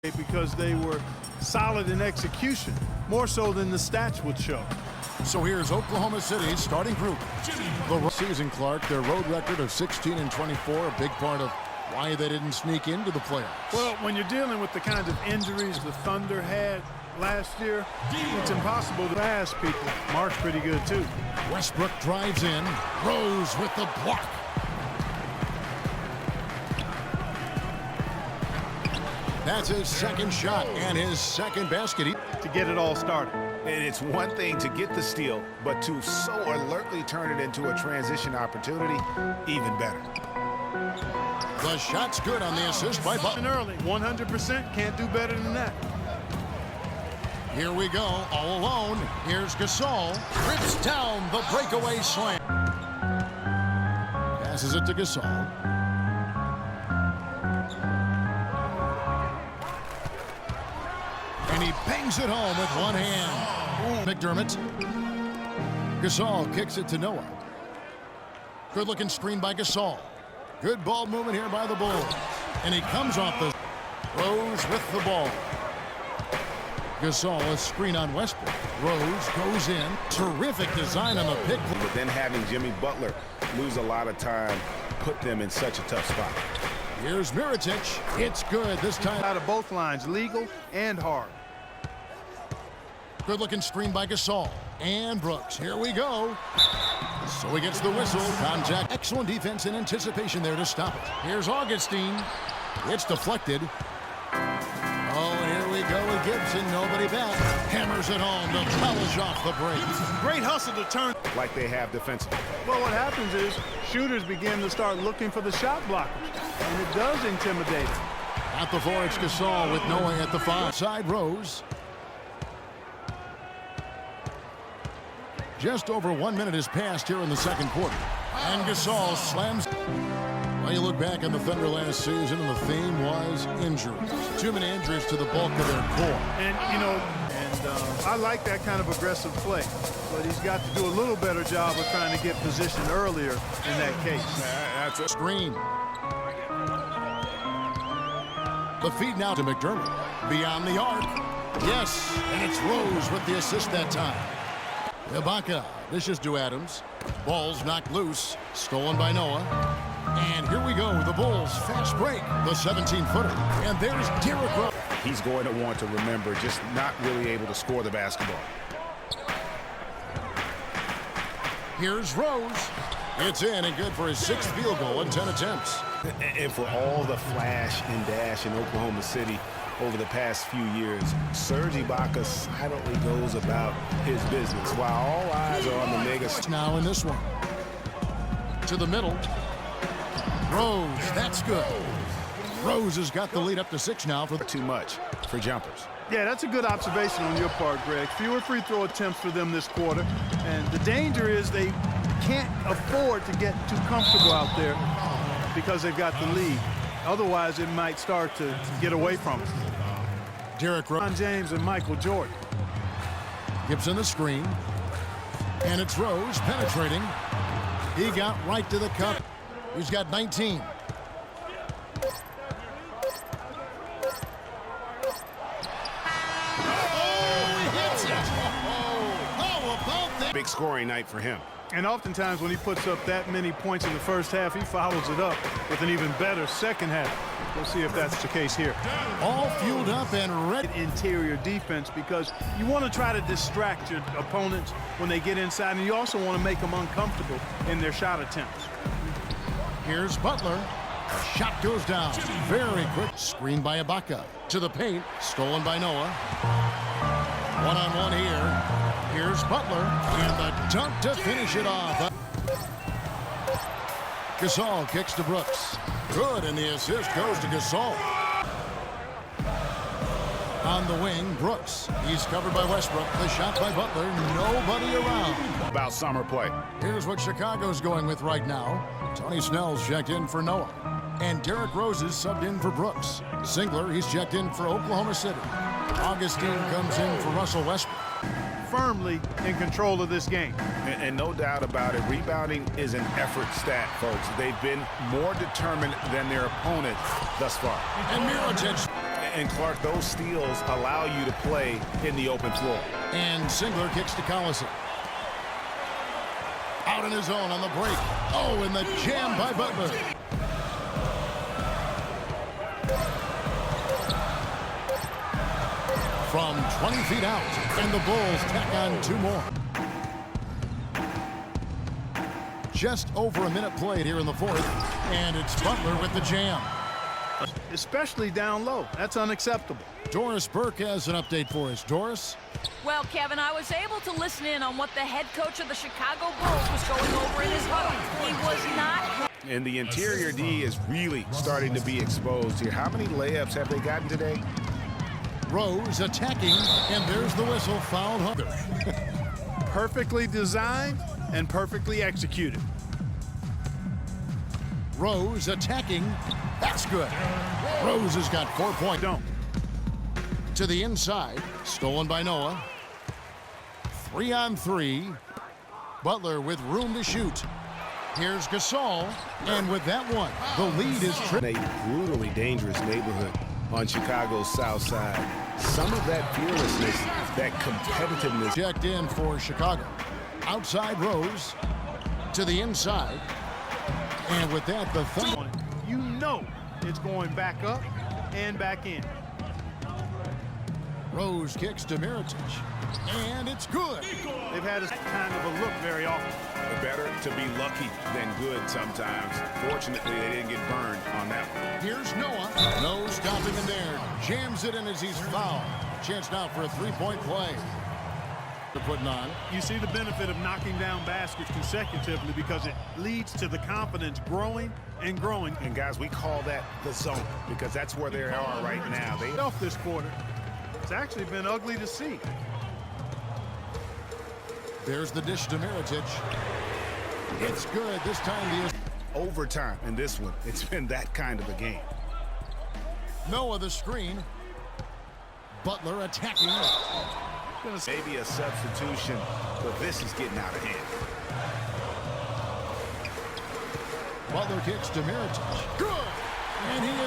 because they were solid in execution, more so than the stats would show. So here's Oklahoma City's starting group. The season, Clark, their road record of 16-24, a big part of why they didn't sneak into the playoffs. Well, when you're dealing with the kinds of injuries the Thunder had last year, it's impossible to pass people. Mark's pretty good, too. Westbrook drives in. Rose with the block. That's his second shot and his second basket. To get it all started. And it's one thing to get the steal, but to so alertly turn it into a transition opportunity, even better. The shot's good on the assist by Butler. Early, 100%, can't do better than that. Here we go, all alone. Here's Gasol. Rips down the breakaway slam. Passes it to Gasol. And he bangs it home with one hand. McDermott. Gasol kicks it to Noah. Good-looking screen by Gasol. Good ball movement here by the Bulls. And he comes off the Rose with the ball. Gasol, a screen on Westbrook. Rose goes in. Terrific design on the pick. But then having Jimmy Butler lose a lot of time put them in such a tough spot. Here's Mirotic. It's good this time. Out of both lines, legal and hard. Good-looking screen by Gasol. And Brooks. Here we go. So he gets the whistle. Contact. Excellent defense and anticipation there to stop it. Here's Augustine. It's deflected. Oh, and here we go with Gibson. Nobody back. Hammers it home to polish off the break. Great hustle to turn. Like they have defensively. Well, what happens is shooters begin to start looking for the shot blockers, and it does intimidate them. At the 4, it's Gasol with Noah at the 5. Side Rose. Just over 1 minute has passed here in the second quarter. And Gasol slams. Well, you look back on the Thunder last season, and the theme was injuries. Too many injuries to the bulk of their core. And, I like that kind of aggressive play. But he's got to do a little better job of trying to get positioned earlier in that case. That's a screen. The feed now to McDermott. Beyond the arc. Yes, and it's Rose with the assist that time. Ibaka dishes to Adams. Ball's knocked loose. Stolen by Noah. And here we go. The Bulls fast break. The 17-footer. And there's Derrick. He's going to want to remember just not really able to score the basketball. Here's Rose. It's in and good for his 6th field goal in 10 attempts. And for all the flash and dash in Oklahoma City over the past few years, Serge Ibaka silently goes about his business while all eyes are on the mega. Now in this one. To the middle. Rose, that's good. Rose has got the lead up to 6 now for too much for jumpers. Yeah, that's a good observation on your part, Greg. Fewer free throw attempts for them this quarter. And the danger is they can't afford to get too comfortable out there because they've got the lead. Otherwise, it might start to get away from them. Derrick Rose, James, and Michael Jordan. Gibson the screen. And it's Rose penetrating. He got right to the cup. He's got 19. Big scoring night for him. And oftentimes when he puts up that many points in the first half, he follows it up with an even better second half. We'll see if that's the case here. All fueled up and ready. Interior defense, because you want to try to distract your opponents when they get inside, and you also want to make them uncomfortable in their shot attempts. Here's Butler. Shot goes down. Very quick. Screen by Ibaka. To the paint. Stolen by Noah. One-on-one here. Here's Butler. And the dunk to finish it off. Gasol kicks to Brooks. Good, and the assist goes to Gasol. On the wing, Brooks. He's covered by Westbrook. The shot by Butler. Nobody around. About summer play. Here's what Chicago's going with right now. Tony Snell's checked in for Noah. And Derrick Rose is subbed in for Brooks. Singler, he's checked in for Oklahoma City. Augustine comes in for Russell Westbrook. Firmly in control of this game. And no doubt about it, rebounding is an effort stat, folks. They've been more determined than their opponent thus far. And Mirotic. And Clark, those steals allow you to play in the open floor. And Singler kicks to Collison. Out on his own on the break. Oh, and the jam by Butler. From 20 feet out, and the Bulls tack on 2 more. Just over a minute played here in the 4th, and it's Butler with the jam. Especially down low. That's unacceptable. Doris Burke has an update for us. Doris? Well, Kevin, I was able to listen in on what the head coach of the Chicago Bulls was going over in his huddle. He was not... And the interior D is really starting to be exposed here. How many layups have they gotten today? Rose attacking, and there's the whistle. Fouled Hunter. Perfectly designed and perfectly executed. Rose attacking. That's good. Rose has got 4 points. Don't. To the inside. Stolen by Noah. 3-on-3. Butler with room to shoot. Here's Gasol. And with that one, the lead is In a brutally dangerous neighborhood on Chicago's south side. Some of that fearlessness, that competitiveness. checked in for Chicago. Outside Rose. To the inside. And with that, the Thunder. You know it's going back up and back in. Rose kicks to Mirotic. And it's good. They've had this kind of a look very often. Better to be lucky than good sometimes. Fortunately, they didn't get burned on that one. Here's Noah. No stopping in there. Jams it in as he's fouled. Chance now for a 3-point play. They're putting on. You see the benefit of knocking down baskets consecutively because it leads to the confidence growing and growing. And guys, we call that the zone because that's where they are right now. They Off this quarter. It's actually been ugly to see. There's the dish to Mirotic. It's good. This time the overtime in this one. It's been that kind of a game. Noah the screen. Butler attacking. Maybe a substitution, but this is getting out of hand. Butler kicks to Mirotic. Good. And he is